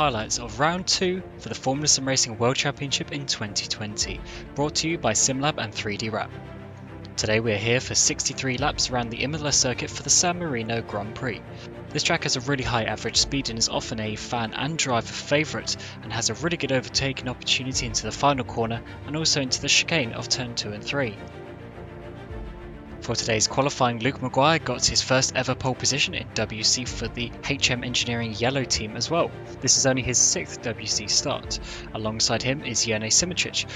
highlights of round 2 for the Formula SimRacing World Championship in 2020, brought to you by SimLab and 3D Wrap. Today we are here for 63 laps around the Imola circuit for the San Marino Grand Prix. This track has a really high average speed and is often a fan and driver favourite, and has a really good overtaking opportunity into the final corner and also into the chicane of turn 2 and 3. For today's qualifying, Luke Maguire got his first ever pole position in WC for the HM Engineering Yellow team as well. This is only his 6th WC start. Alongside him is Jene Simoncic,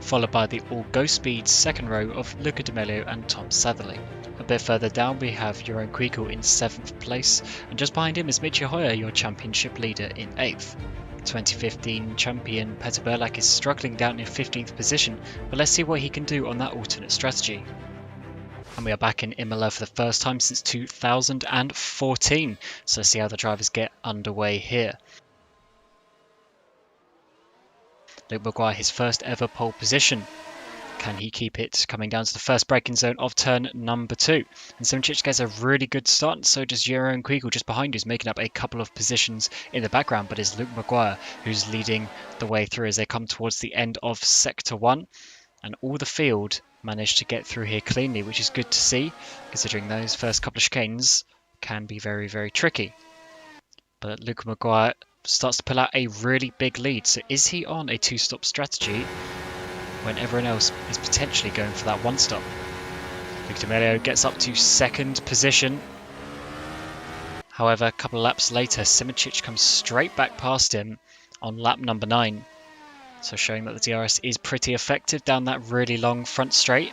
followed by the all-Ghost Speed second row of Luca Di Meglio and Tom Satherley. A bit further down we have Jeroen Kwikel in 7th place, and just behind him is Michi Hoyer, your championship leader, in 8th. 2015 champion Peter Burlak is struggling down in 15th position, but let's see what he can do on that alternate strategy. And we are back in Imola for the first time since 2014, so let's see how the drivers get underway here. Luke Maguire, his first ever pole position. Can he keep it coming down to the first braking zone of turn number 2? And Simoncic gets a really good start, and so does Jeroen Kwikel just behind, who's making up a couple of positions in the background, but it's Luke Maguire who's leading the way through as they come towards the end of Sector 1. And all the field managed to get through here cleanly, which is good to see, considering those first couple of chicanes can be very, very tricky. But Luke Maguire starts to pull out a really big lead. So is he on a 2-stop strategy when everyone else is potentially going for that 1-stop? Luca Di Meglio gets up to 2nd position. However, a couple of laps later, Simoncic comes straight back past him on lap number 9. So showing that the DRS is pretty effective down that really long front straight.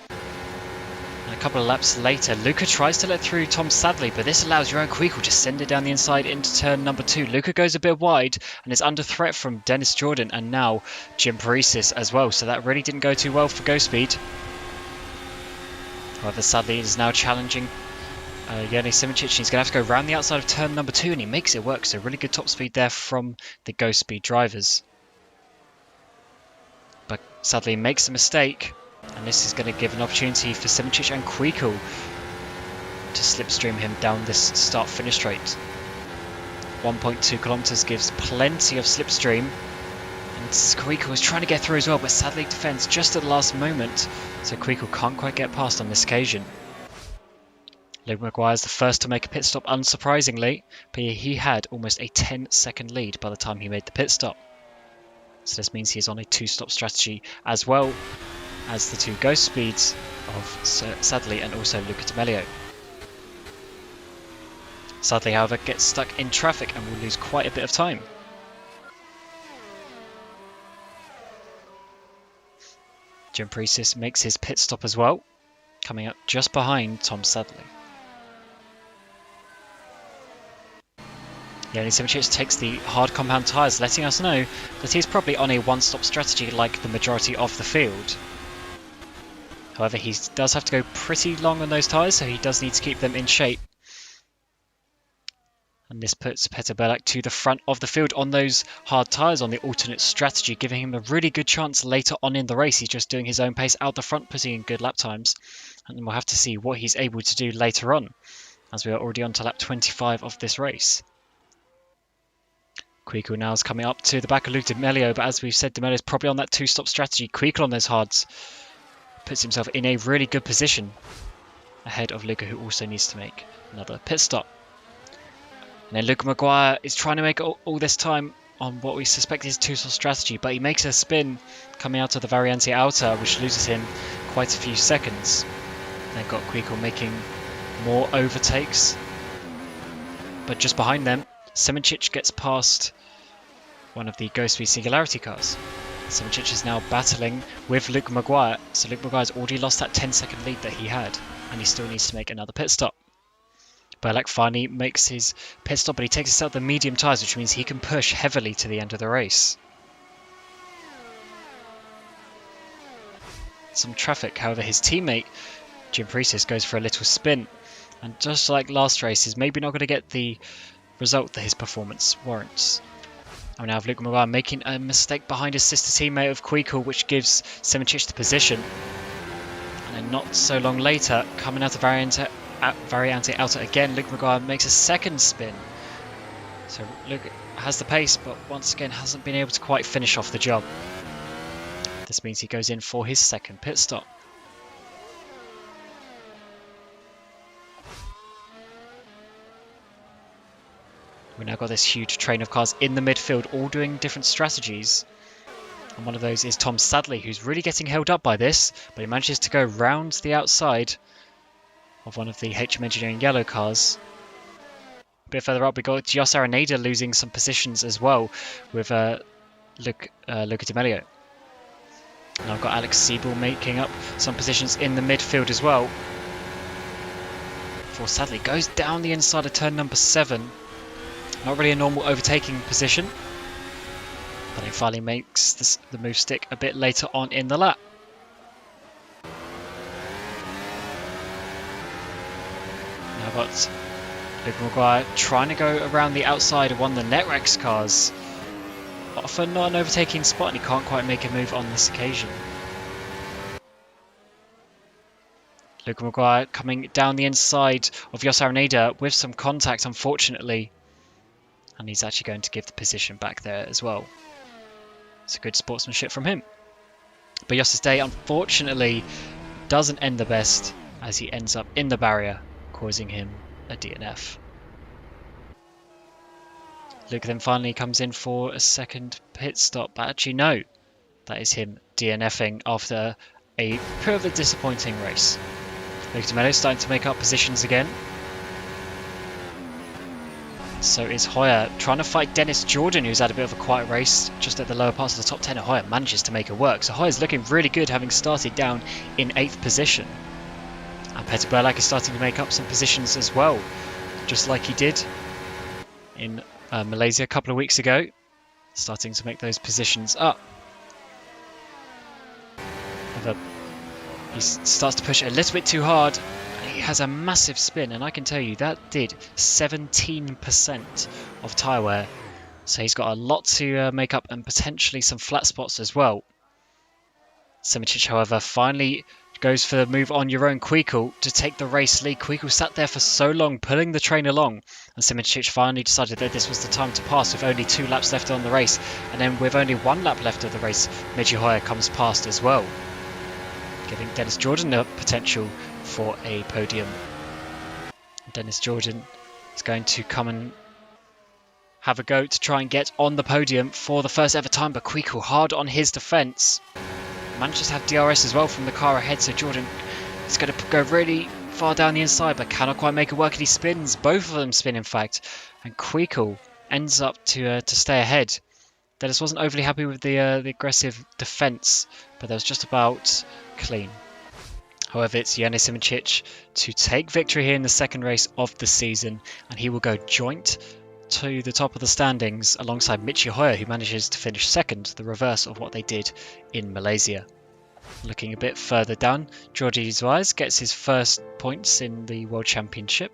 And a couple of laps later, Luca tries to let through Tom Satherley, but this allows Jeroen Kwikel to send it down the inside into turn number 2. Luca goes a bit wide and is under threat from Dennis Jordan and now Jim Paresis as well. So that really didn't go too well for Ghost Speed. However, Satherley is now challenging Jene Simoncic. He's going to have to go round the outside of turn number 2, and he makes it work. So really good top speed there from the Ghost Speed drivers. But Satherley makes a mistake, and this is going to give an opportunity for Simoncic and Kwikel to slipstream him down this start-finish straight. 1.2 kilometers gives plenty of slipstream, and Kwikel was trying to get through as well, but Satherley defends just at the last moment, so Kwikel can't quite get past on this occasion. Luke Maguire is the first to make a pit stop, unsurprisingly, but he had almost a 10-second lead by the time he made the pit stop. So this means he is on a 2-stop strategy, as well as the 2 Ghost Speeds of Satherley and also Luca Di Meglio. Satherley, however, gets stuck in traffic and will lose quite a bit of time. Jim Paresis makes his pit stop as well, coming up just behind Tom Satherley. Jene Simoncic takes the hard compound tyres, letting us know that he's probably on a 1-stop strategy like the majority of the field. However, he does have to go pretty long on those tyres, so he does need to keep them in shape. And this puts Peter Burlak to the front of the field on those hard tyres on the alternate strategy, giving him a really good chance later on in the race. He's just doing his own pace out the front, putting in good lap times. And we'll have to see what he's able to do later on, as we are already on to lap 25 of this race. Kwikel now is coming up to the back of Luca Di Meglio, but as we've said, Di Meglio is probably on that 2-stop strategy. Kwikel on those hards puts himself in a really good position ahead of Luca, who also needs to make another pit stop. And then Luke Maguire is trying to make all this time on what we suspect is 2-stop strategy, but he makes a spin coming out of the Variante Outer, which loses him quite a few seconds. They've got Kwikel making more overtakes, but just behind them, Simoncic gets past one of the Ghost Speed Singularity cars. Simoncic is now battling with Luke Maguire, so Luke Maguire's already lost that 10-second lead that he had, and he still needs to make another pit stop. Burlak finally makes his pit stop, but he takes us out the medium tyres, which means he can push heavily to the end of the race. Some traffic, however, his teammate Jim Paresis goes for a little spin, and just like last race, he's maybe not going to get the result that his performance warrants. And now Luke Maguire making a mistake behind his sister teammate of Kwikel, which gives Simoncic the position. And then not so long later, coming out of Variante Outer again, Luke Maguire makes a second spin. So has the pace, but once again hasn't been able to quite finish off the job. This means he goes in for his second pit stop. We've now got this huge train of cars in the midfield, all doing different strategies. And one of those is Tom Sadley, who's really getting held up by this, but he manages to go round the outside of one of the HM Engineering yellow cars. A bit further up, we got Jos Araneda losing some positions as well with Luca Di Melio. And I've got Alex Siebel making up some positions in the midfield as well. Before Sadley goes down the inside of turn number 7. Not really a normal overtaking position, but he finally makes the move stick a bit later on in the lap. Now got Luke Maguire trying to go around the outside of one of the Netrex cars. Often not an overtaking spot, and he can't quite make a move on this occasion. Luke Maguire coming down the inside of Jos Araneda with some contact, unfortunately. And he's actually going to give the position back there as well. It's a good sportsmanship from him. But Jos's day, unfortunately, doesn't end the best as he ends up in the barrier, causing him a DNF. Luke then finally comes in for a second pit stop, but actually no, that is him DNFing after a bit of a disappointing race. Luke Di Melio starting to make up positions again. So is Hoyer trying to fight Dennis Jordan, who's had a bit of a quiet race just at the lower parts of the top 10, and Hoyer manages to make it work. So Hoyer's looking really good, having started down in 8th position. And Peter Burlak is starting to make up some positions as well, just like he did in Malaysia a couple of weeks ago, starting to make those positions up. He starts to push a little bit too hard. He has a massive spin, and I can tell you that did 17% of tyre wear. So he's got a lot to make up, and potentially some flat spots as well. Simičić, however, finally goes for the move on Jeroen Kweekel to take the race lead. Kweekel sat there for so long, pulling the train along, and Simičić finally decided that this was the time to pass with only 2 laps left on the race. And then with only 1 lap left of the race, Miji Hoyer comes past as well, giving Dennis Jordan the potential for a podium. Dennis Jordan is going to come and have a go to try and get on the podium for the first ever time, but Kweekel hard on his defence. Manages to have DRS as well from the car ahead, so Jordan is going to go really far down the inside, but cannot quite make it work, and he spins. Both of them spin, in fact, and Kweekel ends up to stay ahead. Dennis wasn't overly happy with the aggressive defence, but that was just about clean. However, it's Jani Simičić to take victory here in the second race of the season, and he will go joint to the top of the standings alongside Miji Hoyer, who manages to finish second, the reverse of what they did in Malaysia. Looking a bit further down, Jordi Zuiz gets his first points in the World Championship,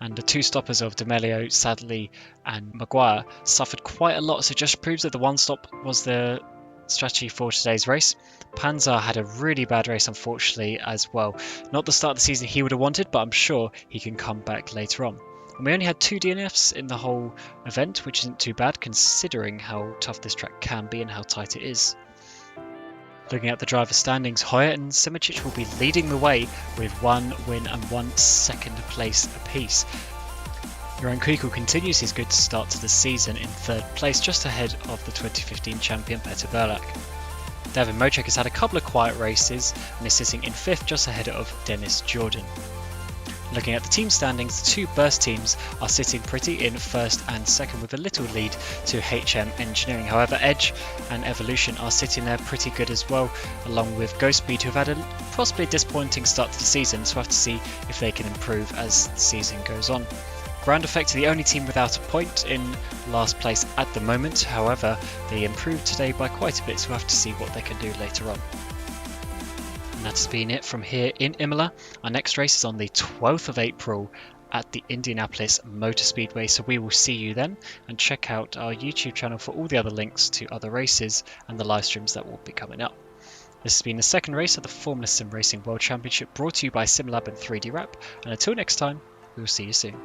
and the 2 stoppers of Di Melio, Sadley and Maguire suffered quite a lot, so just proves that the 1 stop was the strategy for today's race. Panzer had a really bad race, unfortunately, as well. Not the start of the season he would have wanted, but I'm sure he can come back later on. And we only had 2 DNFs in the whole event, which isn't too bad considering how tough this track can be and how tight it is. Looking at the driver standings, Hoyer and Simičić will be leading the way with 1 win and 1 second place apiece. Jeroen Kweekel continues his good start to the season in 3rd place, just ahead of the 2015 champion Peter Burlak. David Mocek has had a couple of quiet races and is sitting in 5th, just ahead of Dennis Jordan. Looking at the team standings, the 2 burst teams are sitting pretty in 1st and 2nd with a little lead to HM Engineering. However, Edge and Evolution are sitting there pretty good as well, along with Ghostspeed, who have had a possibly disappointing start to the season, so we'll have to see if they can improve as the season goes on. Ground Effect are the only team without a point in last place at the moment. However, they improved today by quite a bit, so we'll have to see what they can do later on. And that's been it from here in Imola. Our next race is on the 12th of April at the Indianapolis Motor Speedway, so we will see you then, and check out our YouTube channel for all the other links to other races and the live streams that will be coming up. This has been the second race of the Formula SimRacing World Championship, brought to you by SimLab and 3D Wrap, and until next time, we will see you soon.